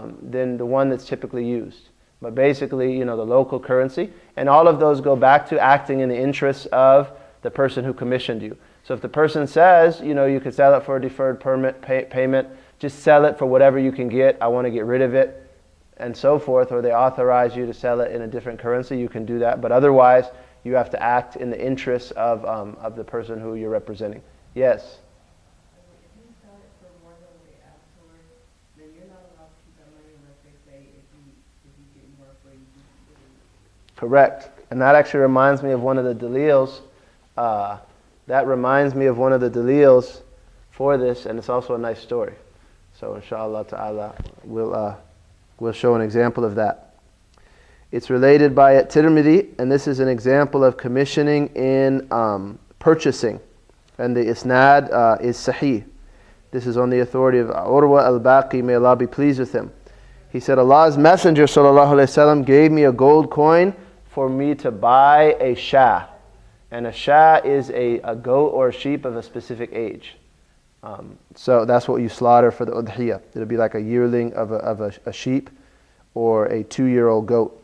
than the one that's typically used. But basically, the local currency. And all of those go back to acting in the interests of the person who commissioned you. So if the person says, you could sell it for a deferred payment, just sell it for whatever you can get, I want to get rid of it, and so forth, or they authorize you to sell it in a different currency, you can do that. But otherwise, you have to act in the interests of the person who you're representing. Yes? Correct. And that actually reminds me of one of the dalils. That reminds me of one of the dalils for this, and it's also a nice story. So inshallah ta'ala, we'll show an example of that. It's related by at-Tirmidhi, and this is an example of commissioning in purchasing. And the isnad is sahih. This is on the authority of Urwa al-Baqi, may Allah be pleased with him. He said, Allah's Messenger ﷺ gave me a gold coin for me to buy a shah. And a shah is a goat or a sheep of a specific age. So that's what you slaughter for the udhiyah. It'll be like a yearling of a sheep or a 2-year-old goat.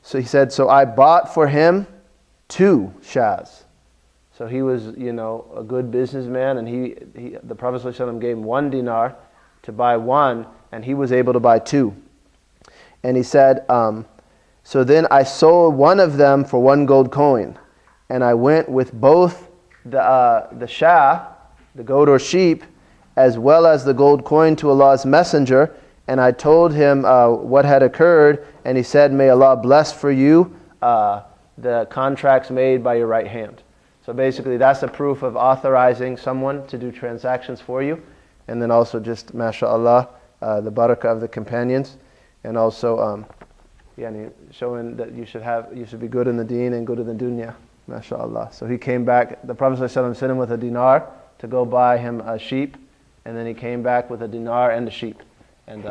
So he said, so I bought for him 2 shahs. So he was, a good businessman, and the Prophet ﷺ gave him 1 dinar to buy 1, and he was able to buy 2. And he said, so then I sold one of them for 1 gold coin, and I went with both the shah, the goat or sheep, as well as the gold coin to Allah's Messenger, and I told him what had occurred, and he said, may Allah bless for you the contracts made by your right hand. So basically that's a proof of authorizing someone to do transactions for you, and then also just, mashallah, the barakah of the companions, and also showing that you should be good in the deen and good in the dunya, mashallah. So he came back, the Prophet ﷺ sent him with a dinar to go buy him a sheep, and then he came back with a dinar and a sheep, and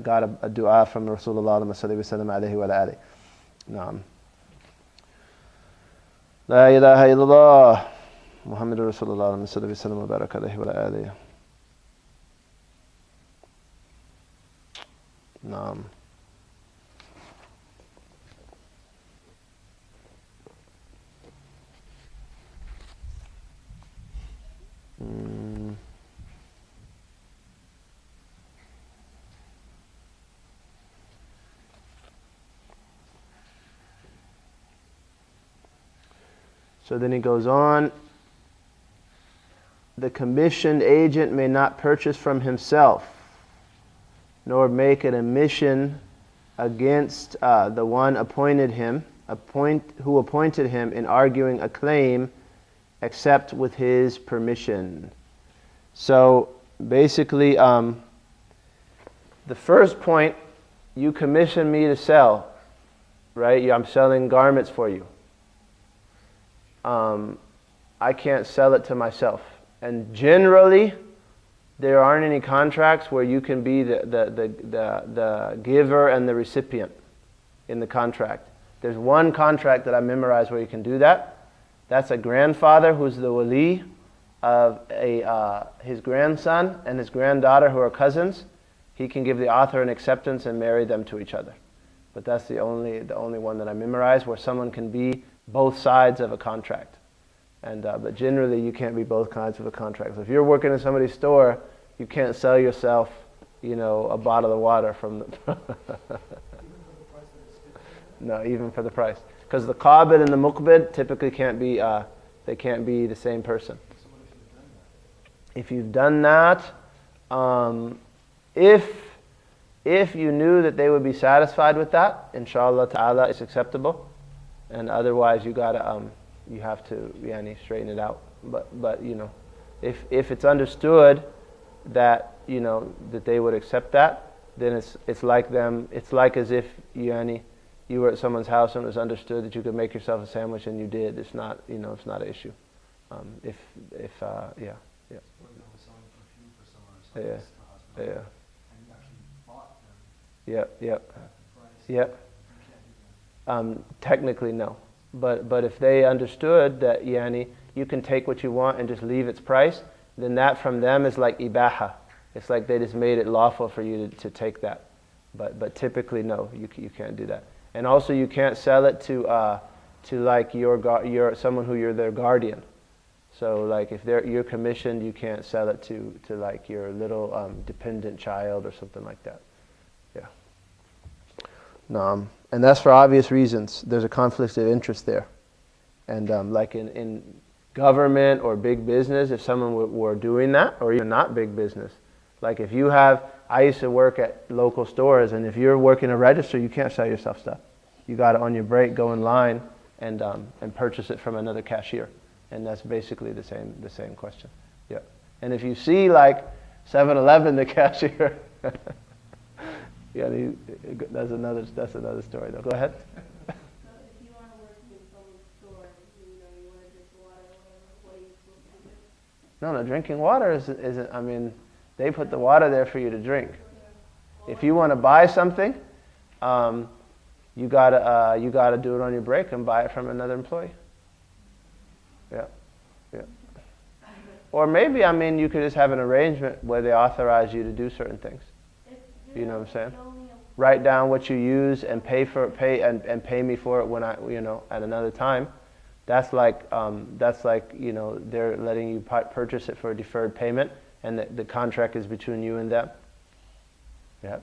got a dua from Rasulullah sallallahu alaihi wasallam. Naam. La ilaha illallah Muhammadur Rasulullah sallallahu alaihi wasallam wa baraka alaihi wa alihi. Naam. So then he goes on, the commissioned agent may not purchase from himself, nor make an admission against the one who appointed him in arguing a claim, except with his permission. So basically, the first point, you commission me to sell, right? I'm selling garments for you. I can't sell it to myself. And generally, there aren't any contracts where you can be the giver and the recipient in the contract. There's one contract that I memorized where you can do that. That's a grandfather who's the wali of his grandson and his granddaughter who are cousins. He can give the author an acceptance and marry them to each other. But that's the only one that I memorized where someone can be both sides of a contract. And but generally you can't be both sides of a contract. So if you're working in somebody's store, you can't sell yourself, a bottle of water from the no, even for the price. Because the qabid and the muqbid typically can't be the same person. If you've done that, if you knew that they would be satisfied with that, inshallah ta'ala, it's acceptable. And otherwise you have to straighten it out. But if it's understood that that they would accept that, then it's like as if you were at someone's house and it was understood that you could make yourself a sandwich and you did. It's not it's not an issue. Technically no, but if they understood that you can take what you want and just leave its price, then that from them is like ibaha. It's like they just made it lawful for you to take that. But typically, no, you can't do that. And also, you can't sell it to like your someone who you're their guardian. So like if you're commissioned, you can't sell it to like your little dependent child or something like that. Yeah. No, and that's for obvious reasons. There's a conflict of interest there. And like in government or big business, if someone were doing that, or even not big business, like if you have, I used to work at local stores, and if you're working a register, you can't sell yourself stuff. You got to, on your break, go in line and purchase it from another cashier. And that's basically the same question. Yeah. And if you see like 7-Eleven, the cashier, yeah, that's another story though. Go ahead. So if you want to work in someone's store, you want to drink water or whatever, what are you supposed to do? No, drinking water isn't. I mean, they put the water there for you to drink. If you want to buy something, you gotta do it on your break and buy it from another employee. Yeah, yeah. Or maybe, I mean, you could just have an arrangement where they authorize you to do certain things. You know what I'm saying? Write down what you use and pay me for it when I, at another time. That's like they're letting you purchase it for a deferred payment, and the contract is between you and them. Yeah.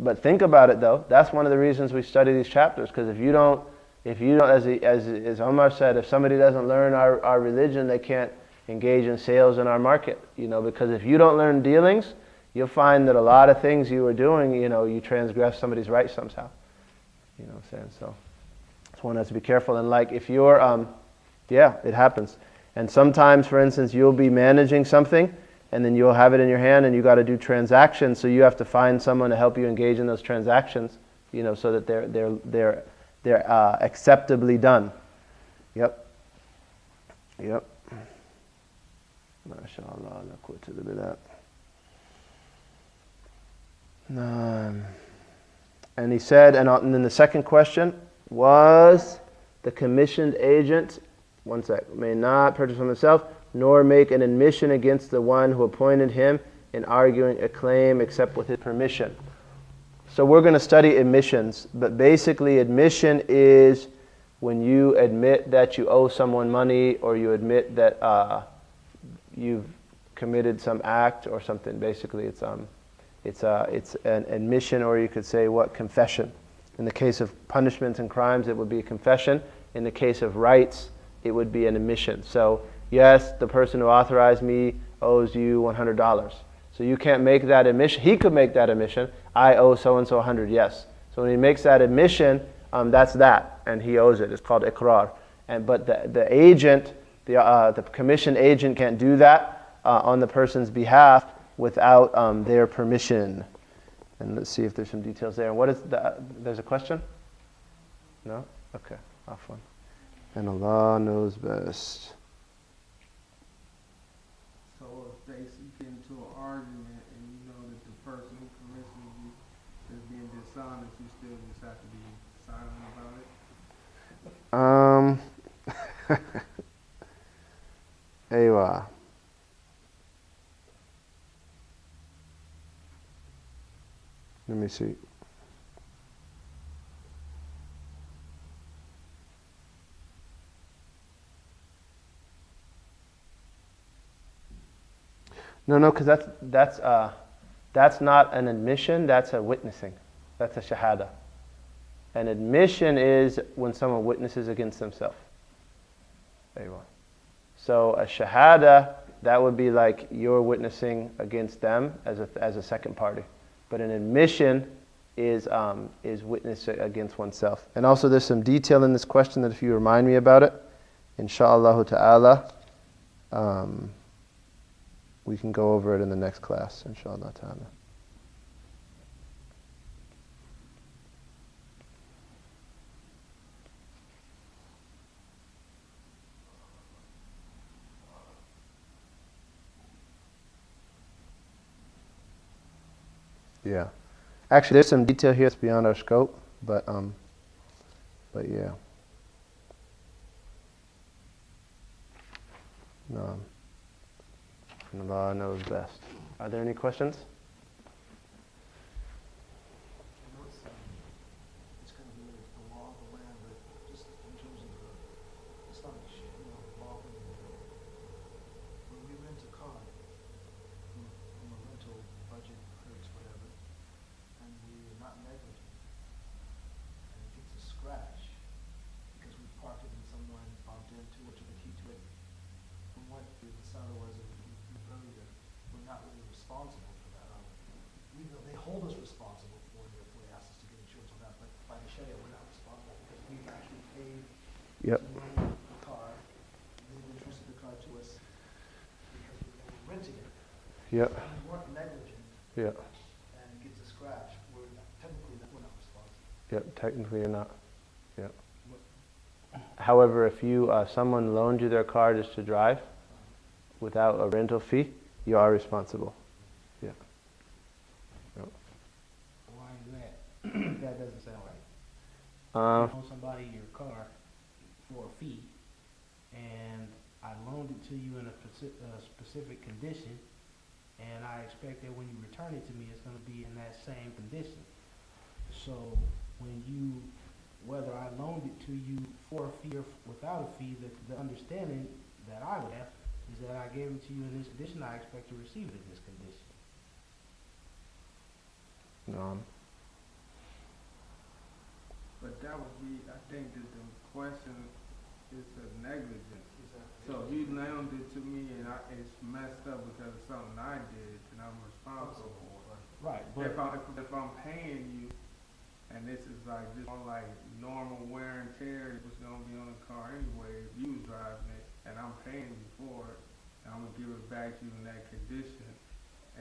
But think about it though. That's one of the reasons we study these chapters, because if you don't, as Omar said, if somebody doesn't learn our religion, they can't engage in sales in our market. Because if you don't learn dealings, you'll find that a lot of things you were doing, you transgress somebody's rights somehow. You know what I'm saying? So one has to be careful. And like if you're, it happens. And sometimes, for instance, you'll be managing something, and then you'll have it in your hand, and you got to do transactions. So you have to find someone to help you engage in those transactions, so that they're acceptably done. Yep. MashaAllah, la quwwata illa billah. And he said, and then the second question was, the commissioned agent, one sec, may not purchase from himself, nor make an admission against the one who appointed him in arguing a claim except with his permission. So we're going to study admissions, but basically admission is when you admit that you owe someone money, or you admit that you've committed some act or something. Basically, it's an admission, or you could say confession. In the case of punishments and crimes, it would be a confession. In the case of rights, it would be an admission. So yes, the person who authorized me owes you $100. So you can't make that admission. He could make that admission. I owe so-and-so 100, yes. So when he makes that admission, that's that, and he owes it. It's called iqrar. But the agent, the commission agent can't do that on the person's behalf without their permission. And let's see if there's some details there. What is there's a question? No? Okay, afwan. And Allah knows best. So if they get into an argument and you know that the person who commissioned you is being dishonest, you still just have to be silent about it? Aywa. Let me see. No, because that's not an admission. That's a witnessing. That's a shahada. An admission is when someone witnesses against themselves. There you are. So a shahada, that would be like you're witnessing against them as a second party. But an admission is witness against oneself. And also there's some detail in this question that if you remind me about it, insha'Allah ta'ala, we can go over it in the next class, insha'Allah ta'ala. Yeah. Actually, there's some detail here that's beyond our scope, but yeah. No. And Allah knows best. Are there any questions? Yep. So you own a car, and you entrusted the car to us because we were renting it. Yep. We weren't negligent, Yep. and it gets a scratch. Technically, we're not responsible. Yep. Technically, you're not. Yep. However, if someone loaned you their car just to drive without a rental fee, you are responsible. Yeah. Yep. Why is that? That doesn't sound right. Um, You loan somebody your car for a fee, and I loaned it to you in a specific condition, and I expect that when you return it to me, it's going to be in that same condition. So whether I loaned it to you for a fee or without a fee, the understanding that I would have is that I gave it to you in this condition, I expect to receive it in this condition. But that would be, I think that the question is of negligence. So if you loaned it to me and it's messed up because of something I did, then I'm responsible for it. Right, but If I'm paying you, and this is like just on like normal wear and tear, it was gonna be on the car anyway. If you was driving it and I'm paying you for it, and I'm gonna give it back to you in that condition,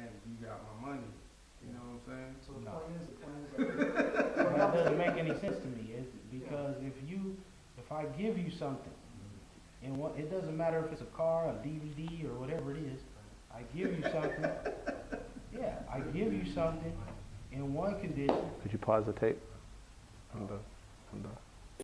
and you got my money. You know what I'm saying? So the No. point is, that doesn't make any sense to me. Because if I give you something, and it doesn't matter if it's a car, a DVD, or whatever it is, I give you something. Yeah, I give you something in one condition. could you pause the tape? I'm done.